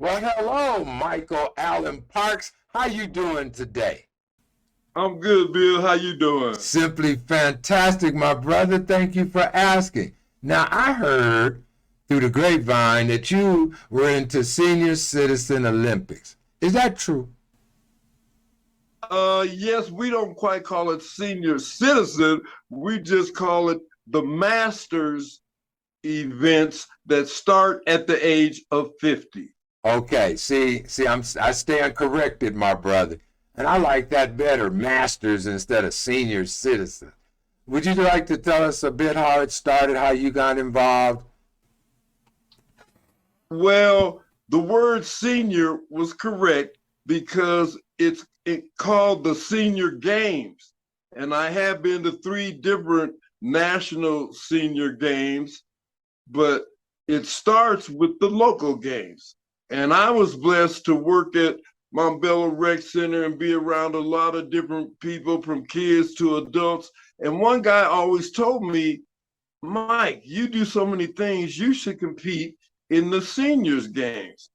Well, hello, Michael Allen Parks. How you doing today? I'm good, Bill. How you doing? Simply fantastic, my brother. Thank you for asking. Now, I heard through the grapevine that you were into Senior Citizen Olympics. Is that true? Yes, we don't quite call it senior citizen. We just call it the Masters events that start at the age of 50. Okay, I stand corrected, my brother. And I like that better, masters instead of senior citizen. Would you like to tell us a bit how it started, how you got involved? Well, the word senior was correct because it called the senior games. And I have been to three different national senior games, but it starts with the local games. And I was blessed to work at Montbello Rec Center and be around a lot of different people from kids to adults. And one guy always told me, Mike, you do so many things, you should compete in the seniors games.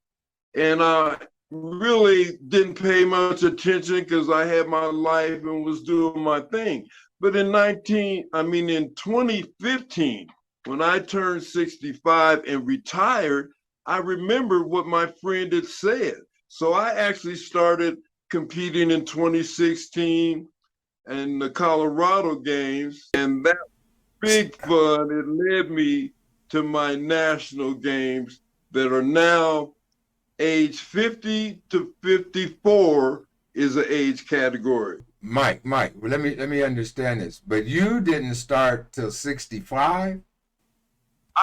And I really didn't pay much attention because I had my life and was doing my thing. But in 2015, when I turned 65 and retired, I remembered what my friend had said. So I actually started competing in 2016 in the Colorado games, and that big fun, it led me to my national games that are now age 50 to 54 is an age category. Mike, let me understand this. But you didn't start till 65?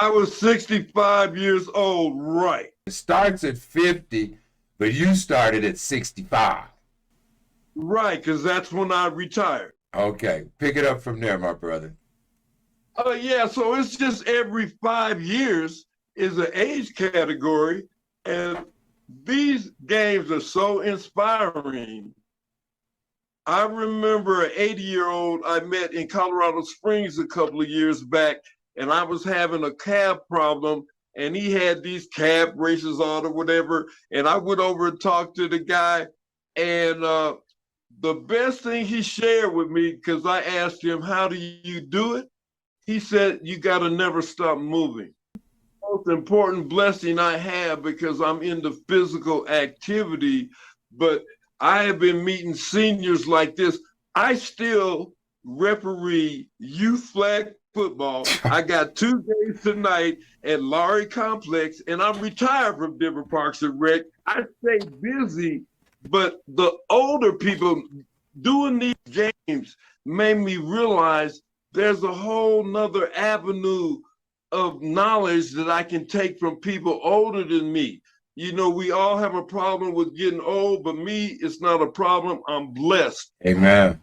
I was 65 years old, right? It starts at 50, but you started at 65. Right, because that's when I retired. Okay, pick it up from there, my brother. Yeah, so it's just every 5 years is an age category. And these games are so inspiring. I remember an 80-year-old I met in Colorado Springs a couple of years back, and I was having a calf problem, and he had these calf races on or whatever. And I went over and talked to the guy, and the best thing he shared with me, because I asked him, how do you do it? He said, you got to never stop moving. Most important blessing I have because I'm into physical activity, but I have been meeting seniors like this. I still referee youth flag football. I got 2 days tonight at Laurie Complex, and I'm retired from Denver Parks and Rec. I stay busy, but the older people doing these games made me realize there's a whole nother avenue of knowledge that I can take from people older than me. You know, we all have a problem with getting old, but me, it's not a problem. I'm blessed. Amen.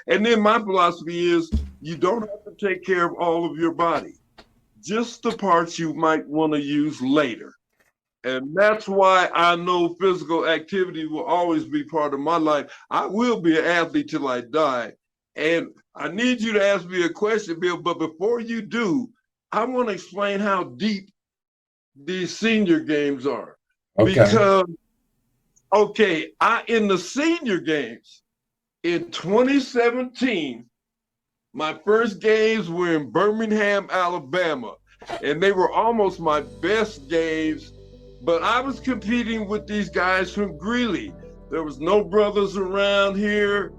And then my philosophy is you don't have to take care of all of your body, just the parts you might want to use later. And that's why I know physical activity will always be part of my life. I will be an athlete till I die. And I need you to ask me a question, Bill, but before you do, I want to explain how deep these senior games are. Okay. Because, okay, in the senior games in 2017, my first games were in Birmingham, Alabama, and they were almost my best games. But I was competing with these guys from Greeley. There was no brothers around here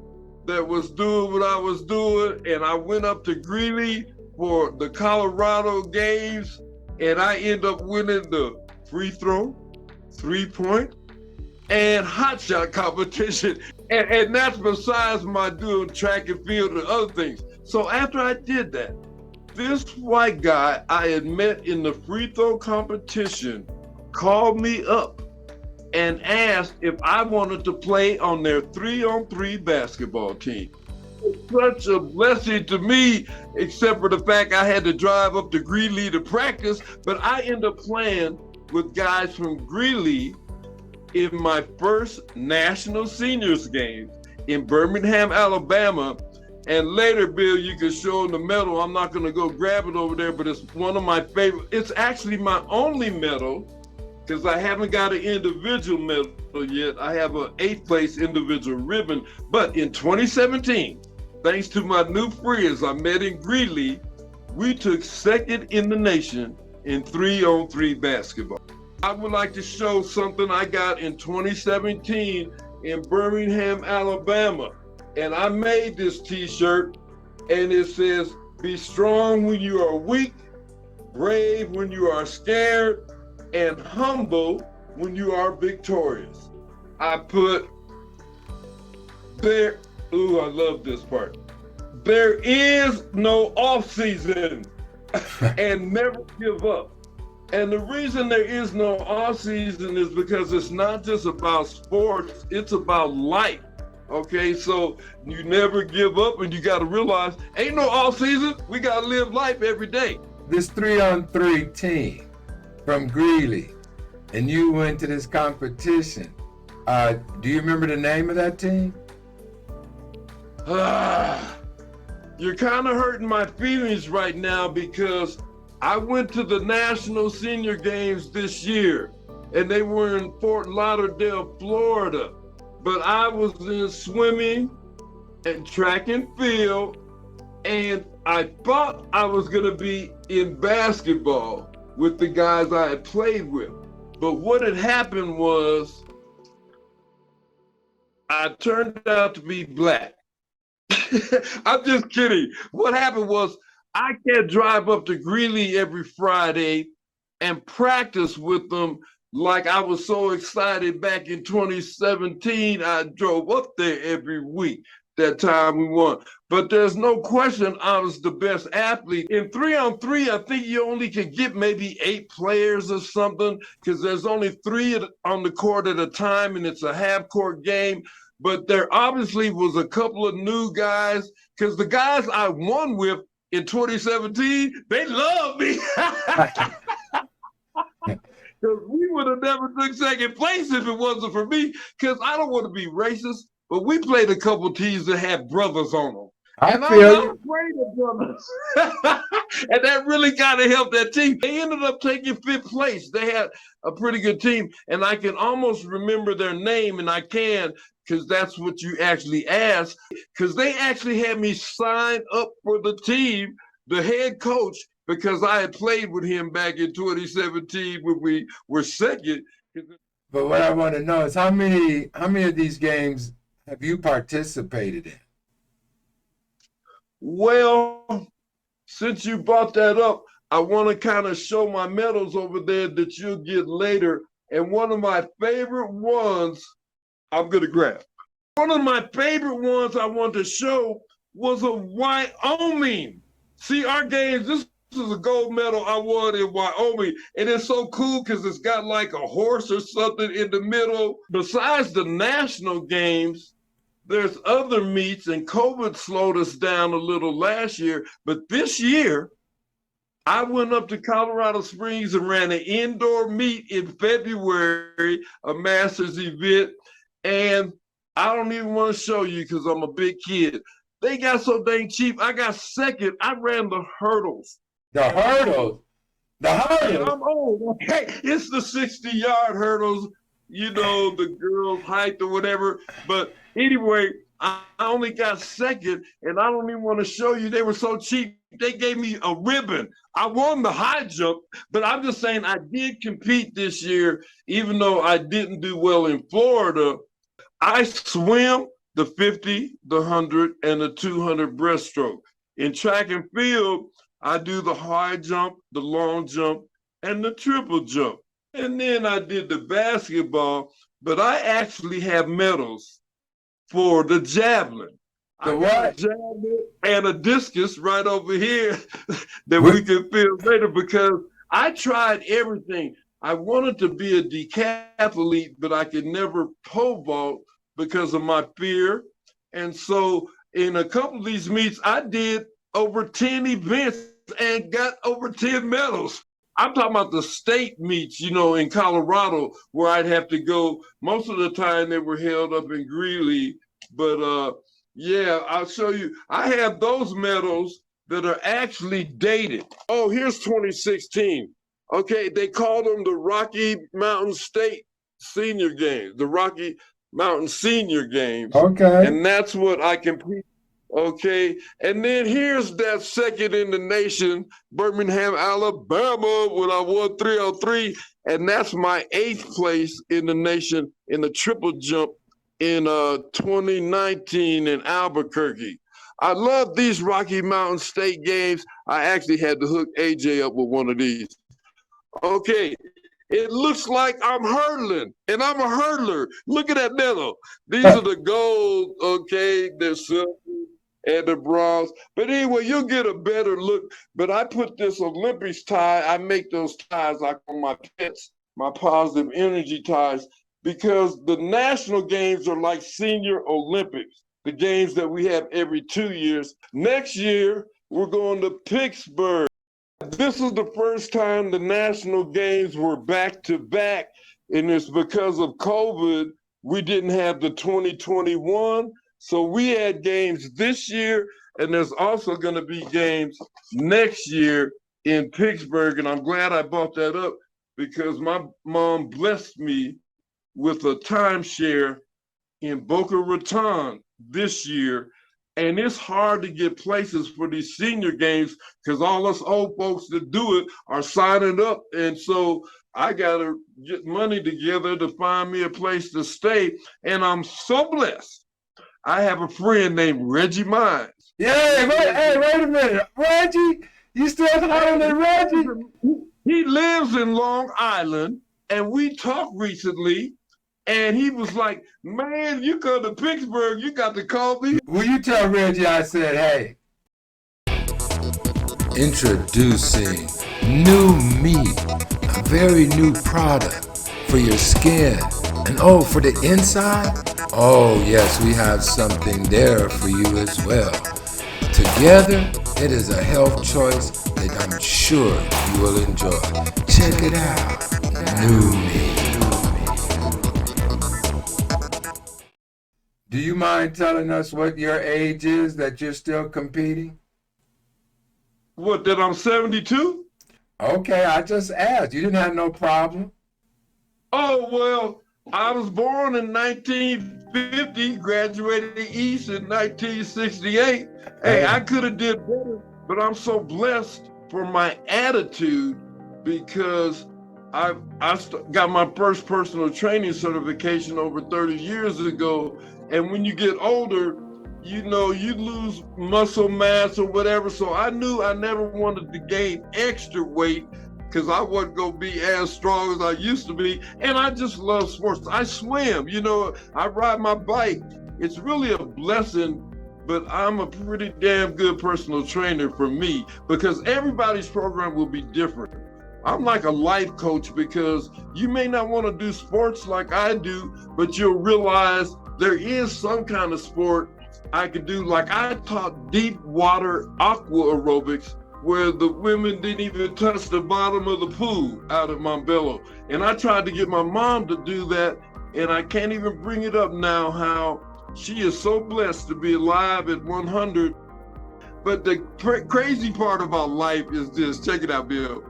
that was doing what I was doing, and I went up to Greeley for the Colorado games, and I end up winning the free throw, 3-point, and hot shot competition. And that's besides my doing track and field and other things. So after I did that, this white guy I had met in the free throw competition called me up and asked if I wanted to play on their 3-on-3 basketball team. Such a blessing to me, except for the fact I had to drive up to Greeley to practice, but I ended up playing with guys from Greeley in my first national seniors game in Birmingham, Alabama. And later, Bill, you can show them the medal. I'm not going to go grab it over there, but it's one of my favorite. It's actually my only medal because I haven't got an individual medal yet. I have an 8th place individual ribbon. But in 2017, thanks to my new friends I met in Greeley, we took 2nd in the nation in 3-on-3 basketball. I would like to show something I got in 2017 in Birmingham, Alabama. And I made this t-shirt, and it says, "Be strong when you are weak, brave when you are scared, and humble when you are victorious." I put there, ooh, I love this part. There is no off season and never give up. And the reason there is no off season is because it's not just about sports, it's about life. Okay, so you never give up, and you got to realize ain't no off season. We got to live life every day. This 3-on-3 team from Greeley, and you went to this competition. Do you remember the name of that team? You're kind of hurting my feelings right now, because I went to the National Senior Games this year, and they were in Fort Lauderdale, Florida. But I was in swimming and track and field, and I thought I was going to be in basketball with the guys I had played with. But what had happened was I turned out to be black. I'm just kidding. What happened was I can't drive up to Greeley every Friday and practice with them like I was so excited back in 2017. I drove up there every week. That time we won. But there's no question I was the best athlete. In 3-on-3, I think you only can get maybe 8 players or something, because there's only 3 on the court at a time, and it's a half-court game. But there obviously was a couple of new guys, because the guys I won with in 2017, they love me. Because we would have never took 2nd place if it wasn't for me, because I don't want to be racist, but we played a couple teams that had brothers on them. And I'm not afraid of brothers. And that really kind of helped that team. They ended up taking 5th place. They had a pretty good team, and I can almost remember their name, and I can, because that's what you actually asked, because they actually had me sign up for the team, the head coach, because I had played with him back in 2017 when we were 2nd. But what I want to know is how many of these games have you participated in? Well, since you brought that up, I want to kind of show my medals over there that you'll get later. And one of my favorite ones, I'm going to grab. One of my favorite ones I want to show was a Wyoming. See, our games, this is a gold medal I won in Wyoming. And it's so cool because it's got like a horse or something in the middle. Besides the national games, there's other meets, and COVID slowed us down a little last year. But this year, I went up to Colorado Springs and ran an indoor meet in February, a master's event. And I don't even want to show you because I'm a big kid. They got so dang cheap. I got 2nd. I ran the hurdles. The hurdles? The hurdles? I'm old. Okay, it's the 60-yard hurdles, you know, the girls' height or whatever. But anyway, I only got 2nd, and I don't even want to show you. They were so cheap. They gave me a ribbon. I won the high jump, but I'm just saying I did compete this year, even though I didn't do well in Florida. I swim the 50, the 100, and the 200 breaststroke. In track and field, I do the high jump, the long jump, and the triple jump. And then I did the basketball, but I actually have medals for the javelin. The what? Javelin and a discus right over here that we can feel later, because I tried everything. I wanted to be a decathlete, but I could never pole vault because of my fear. And so in a couple of these meets, I did over 10 events and got over 10 medals. I'm talking about the state meets, you know, in Colorado, where I'd have to go. Most of the time they were held up in Greeley. But yeah, I'll show you. I have those medals that are actually dated. Oh, here's 2016. Okay, they call them the Rocky Mountain State Senior Games, the Rocky Mountain Senior Games. Okay. And that's what I compete. Okay, and then here's that second in the nation, Birmingham, Alabama, when I won 303, and that's my 8th place in the nation in the triple jump in 2019 in Albuquerque. I love these Rocky Mountain State games. I actually had to hook AJ up with one of these. Okay, it looks like I'm hurdling, and I'm a hurdler. Look at that medal. These are the gold, okay, the silver and the bronze. But anyway, you'll get a better look. But I put this Olympics tie, I make those ties like on my pets, my positive energy ties, because the national games are like senior Olympics, the games that we have every 2 years. Next year, we're going to Pittsburgh. This is the first time the national games were back to back, and it's because of COVID, we didn't have the 2021. So we had games this year, and there's also going to be games next year in Pittsburgh. And I'm glad I brought that up because my mom blessed me with a timeshare in Boca Raton this year. And it's hard to get places for these senior games because all us old folks that do it are signing up. And so I got to get money together to find me a place to stay. And I'm so blessed. I have a friend named Reggie Mines. Yeah, wait a minute. Reggie? You still calling him Reggie? He lives in Long Island, and we talked recently, and he was like, man, you come to Pittsburgh, you got to call me. Will you tell Reggie I said, hey? Introducing new meat, a very new product for your skin. And oh, for the inside? Oh yes, we have something there for you as well. Together, it is a health choice that I'm sure you will enjoy. Check it out. New meat. Do you mind telling us what your age is that you're still competing? What, that I'm 72? Okay, I just asked. You didn't have no problem. Oh, well, I was born in 1950, graduated East in 1968. Hey, I could have did better, but I'm so blessed for my attitude because I got my first personal training certification over 30 years ago. And when you get older, you know, you lose muscle mass or whatever. So I knew I never wanted to gain extra weight because I wasn't going to be as strong as I used to be. And I just love sports. I swim, you know, I ride my bike. It's really a blessing, but I'm a pretty damn good personal trainer for me because everybody's program will be different. I'm like a life coach because you may not want to do sports like I do, but you'll realize there is some kind of sport I could do. Like I taught deep water aqua aerobics where the women didn't even touch the bottom of the pool out of Montbello. And I tried to get my mom to do that, and I can't even bring it up now how she is so blessed to be alive at 100. But the crazy part about life is this, check it out, Bill.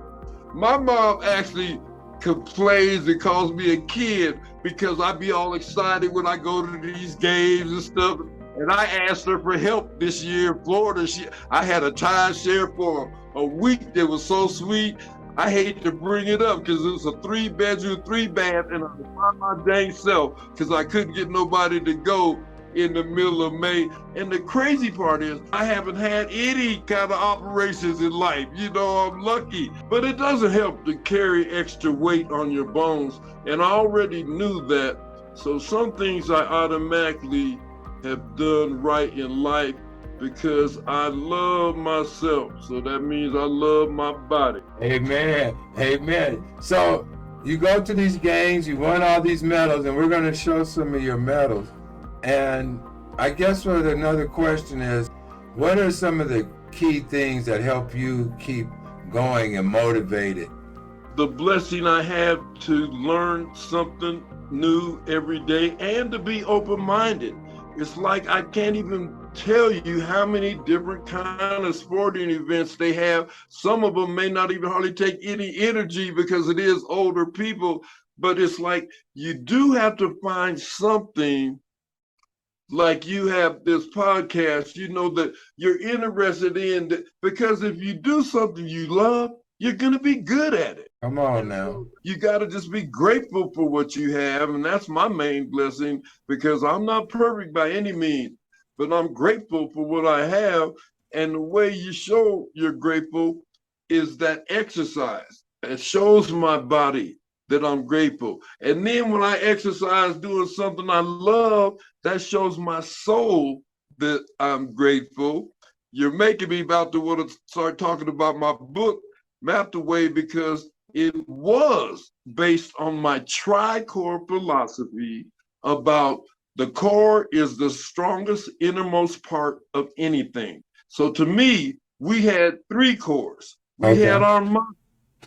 My mom actually complains and calls me a kid because I be all excited when I go to these games and stuff. And I asked her for help this year in Florida. I had a timeshare for a week that was so sweet. I hate to bring it up because it was a 3-bedroom, 3-bath, and I was by my dang self because I couldn't get nobody to go in the middle of May. And the crazy part is I haven't had any kind of operations in life. You know, I'm lucky, but it doesn't help to carry extra weight on your bones. And I already knew that. So some things I automatically have done right in life because I love myself. So that means I love my body. Amen. Amen. So you go to these games, you won all these medals, and we're going to show some of your medals. And I guess what another question is, what are some of the key things that help you keep going and motivated? The blessing I have to learn something new every day and to be open-minded. It's like I can't even tell you how many different kind of sporting events they have. Some of them may not even hardly take any energy because it is older people, but it's like you do have to find something. Like you have this podcast, you know, that you're interested in, that, because if you do something you love, you're going to be good at it. Come on And now. so you got to just be grateful for what you have. And that's my main blessing, because I'm not perfect by any means, but I'm grateful for what I have. And the way you show you're grateful is that exercise. It shows my body that I'm grateful. And then when I exercise doing something I love, that shows my soul that I'm grateful. You're making me about to want to start talking about my book, Mapped Away, because it was based on my tri-core philosophy about the core is the strongest innermost part of anything. So to me, we had three cores. We had our mind,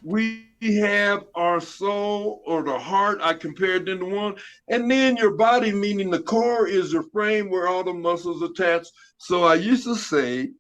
we have our soul or the heart. I compared them to one. And then your body, meaning the core is your frame where all the muscles attached. So I used to say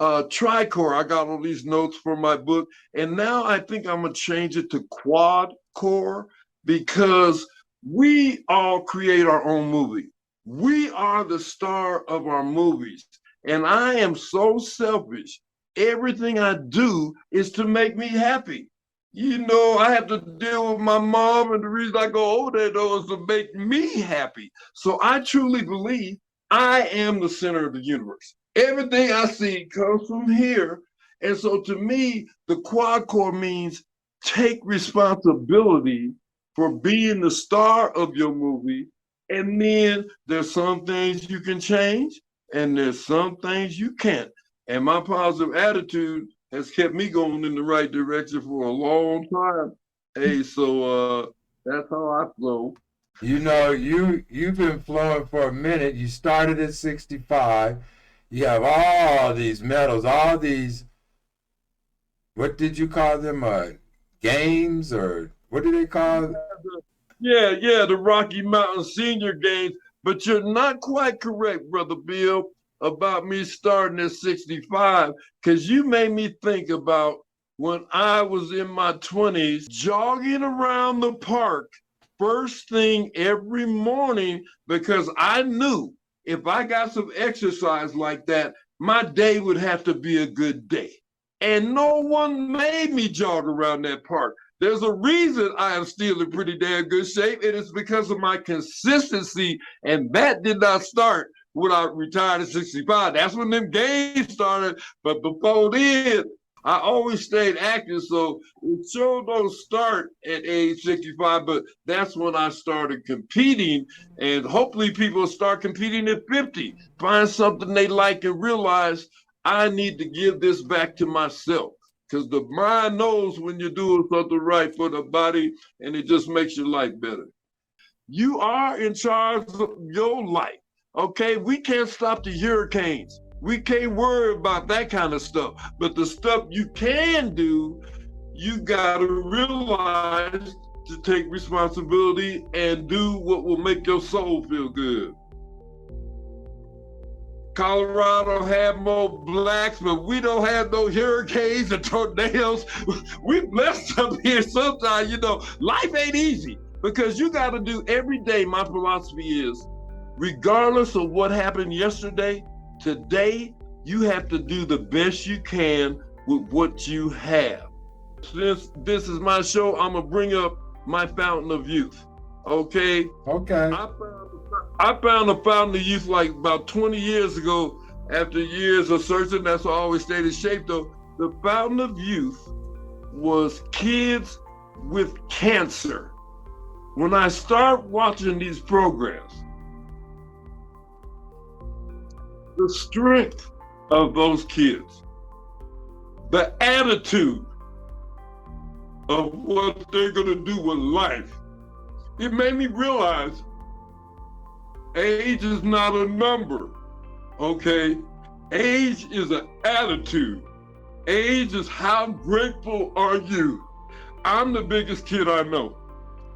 tricore. I got all these notes for my book. And now I think I'm going to change it to quad core, because we all create our own movie. We are the star of our movies. And I am so selfish. Everything I do is to make me happy. You know, I have to deal with my mom, and the reason I go over there, though, is to make me happy. So I truly believe I am the center of the universe. Everything I see comes from here. And so to me, the quad core means take responsibility for being the star of your movie. And then there's some things you can change, and there's some things you can't. And my positive attitude has kept me going in the right direction for a long time. Hey, so that's how I flow. You know, you've been flowing for a minute. You started at 65. You have all these medals, all these, what did you call them? Games, or what do they call it? Yeah, the Rocky Mountain Senior Games. But you're not quite correct, Brother Bill, about me starting at 65, because you made me think about when I was in my 20s, jogging around the park first thing every morning, because I knew if I got some exercise like that, my day would have to be a good day. And no one made me jog around that park. There's a reason I am still in pretty damn good shape, and it's because of my consistency. And that did not start when I retired at 65. That's when them games started. But before then, I always stayed active. So it sure don't start at age 65, but that's when I started competing. And hopefully people start competing at 50, find something they like and realize I need to give this back to myself. Because the mind knows when you're doing something right for the body, and it just makes your life better. You are in charge of your life. Okay, we can't stop the hurricanes. We can't worry about that kind of stuff. But the stuff you can do, you got to realize to take responsibility and do what will make your soul feel good. Colorado have more blacks, but we don't have no hurricanes and tornadoes. We blessed up here sometimes. You know, life ain't easy, because you got to do every day. My philosophy is, regardless of what happened yesterday, today you have to do the best you can with what you have. Since this is my show, I'm gonna bring up my fountain of youth. Okay. I found a fountain of youth like about 20 years ago. After years of searching, that's why I always stayed in shape though. The fountain of youth was kids with cancer. When I start watching these programs, the strength of those kids, the attitude of what they're gonna do with life, it made me realize age is not a number, okay? Age is an attitude. Age is how grateful are you? I'm the biggest kid I know.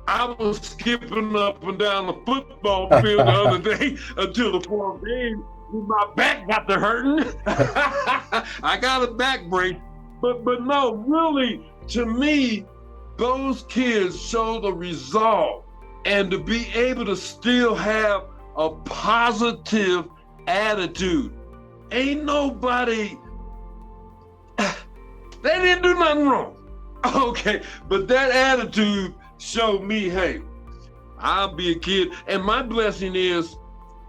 I was skipping up and down the football field the other day until the fourth game, My back got to hurting. I got a back brace. But no, really, to me, those kids show the resolve, and to be able to still have a positive attitude. Ain't nobody, they didn't do nothing wrong. Okay, but that attitude showed me, hey, I'll be a kid. And my blessing is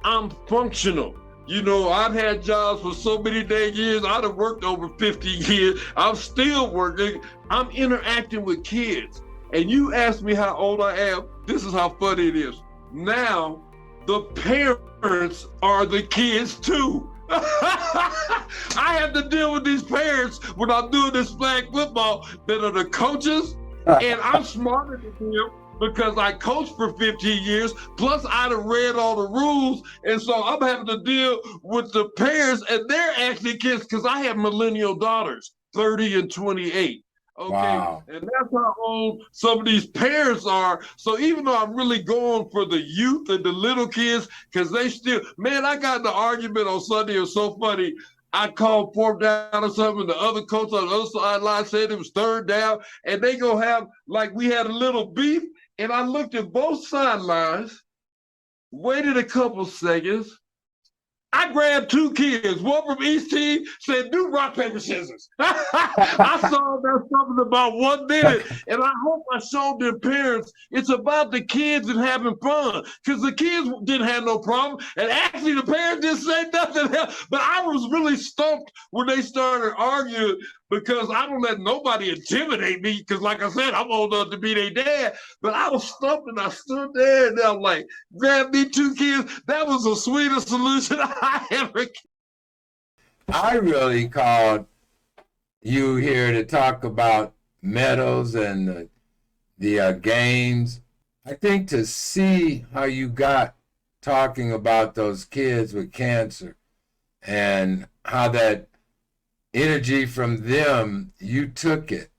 I'm functional. You know, I've had jobs for so many dang years. I'd have worked over 50 years. I'm still working. I'm interacting with kids. And you ask me how old I am. This is how funny it is. Now, the parents are the kids too. I have to deal with these parents when I'm doing this flag football that are the coaches, and I'm smarter than them because I coached for 15 years, plus I'd have read all the rules, and so I'm having to deal with the parents, and they're actually kids because I have millennial daughters, 30 and 28. Okay, Wow. and that's how old some of these parents are. So even though I'm really going for the youth and the little kids, because they still, man, I got in the argument on Sunday. It was so funny. I called fourth down or something, and the other coach on the other sideline said it was third down, and they gonna have, like, we had a little beef, and I looked at both sidelines, waited a couple seconds. I grabbed two kids, one from each team, said, do rock, paper, scissors. I saw that something about 1 minute, and I hope I showed their parents it's about the kids and having fun, because the kids didn't have no problem, and actually the parents didn't say nothing else. But I was really stumped when they started arguing, because I don't let nobody intimidate me, because like I said, I'm old enough to be their dad. But I was stumped, and I stood there, and I'm like, grab me two kids. That was the sweetest solution I ever. I really called you here to talk about medals and the games. I think to see how you got talking about those kids with cancer and how that energy from them, you took it,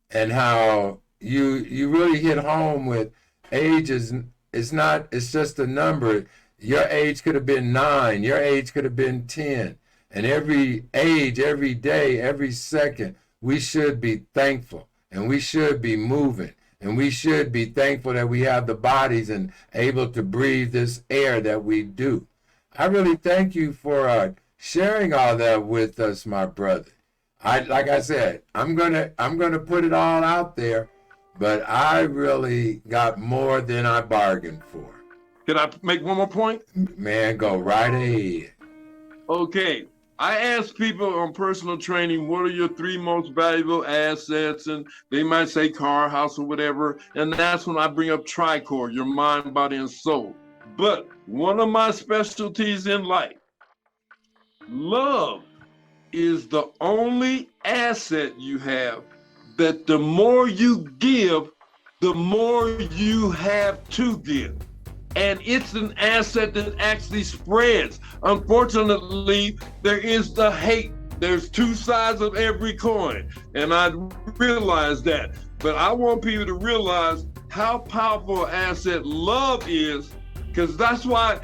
and how you really hit home with age is, it's not, it's just a number. Your age could have been 9, your age could have been 10. And every age, every day, every second, we should be thankful, and we should be moving, and we should be thankful that we have the bodies and able to breathe this air that we do. I really thank you for sharing all that with us, my brother. Like I said, I'm gonna put it all out there, but I really got more than I bargained for. Can I make one more point? Man, go right ahead. Okay. I ask people on personal training, what are your 3 most valuable assets? And they might say car, house, or whatever. And that's when I bring up Tricor, your mind, body, and soul. But one of my specialties in life, love is the only asset you have that the more you give, the more you have to give. And it's an asset that actually spreads. Unfortunately, there is the hate. There's 2 sides of every coin. And I realize that. But I want people to realize how powerful an asset love is, because that's why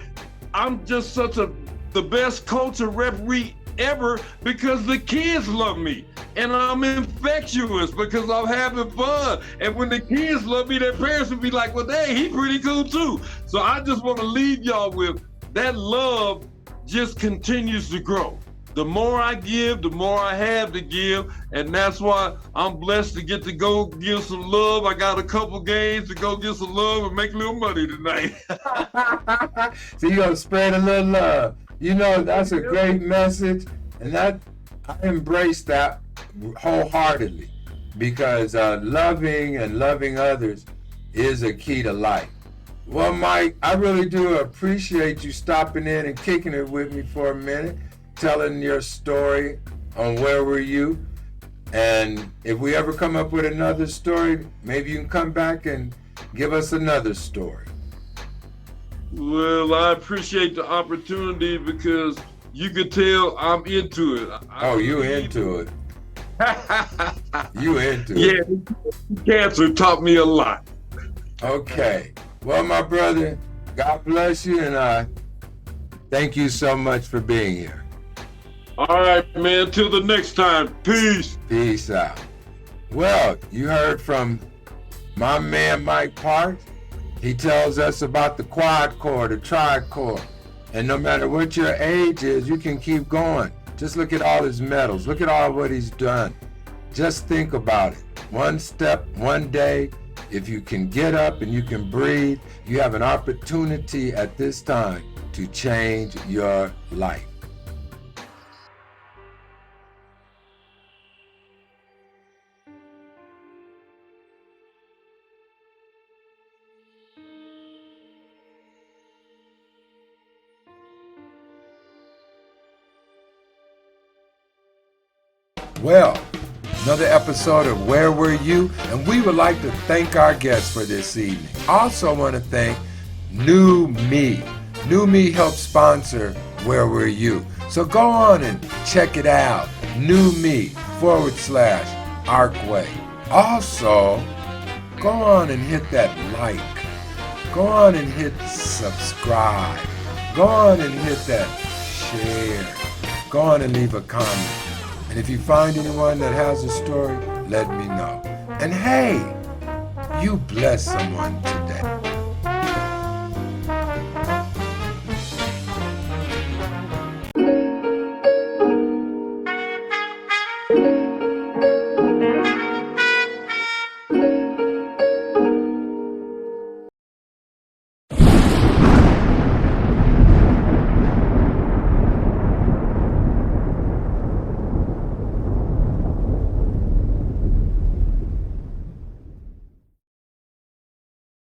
I'm just the best coach and referee ever, because the kids love me. And I'm infectious because I'm having fun. And when the kids love me, their parents will be like, well, dang, he's pretty cool too. So I just want to leave y'all with that love just continues to grow. The more I give, the more I have to give. And that's why I'm blessed to get to go give some love. I got a couple games to go get some love and make a little money tonight. So you're gonna spread a little love. You know, that's a great message. And that, I embrace that wholeheartedly, because loving and loving others is a key to life. Well, Mike, I really do appreciate you stopping in and kicking it with me for a minute, telling your story on Where Were You. And if we ever come up with another story, maybe you can come back and give us another story. Well, I appreciate the opportunity, because you could tell I'm into it. Oh, you into it. You into it. Yeah, cancer taught me a lot. Okay. Well, my brother, God bless you, and Thank you so much for being here. All right, man. Till the next time. Peace. Peace out. Well, you heard from my man Mike Parks. He tells us about the quad core, the tri-core. And no matter what your age is, you can keep going. Just look at all his medals. Look at all what he's done. Just think about it. One step, one day. If you can get up and you can breathe, you have an opportunity at this time to change your life. Well, another episode of Where Were You? And we would like to thank our guests for this evening. Also want to thank New Me. New Me helps sponsor Where Were You? So go on and check it out. New Me /Arkway. Also, go on and hit that like. Go on and hit subscribe. Go on and hit that share. Go on and leave a comment. And if you find anyone that has a story, let me know. And hey, you bless someone today.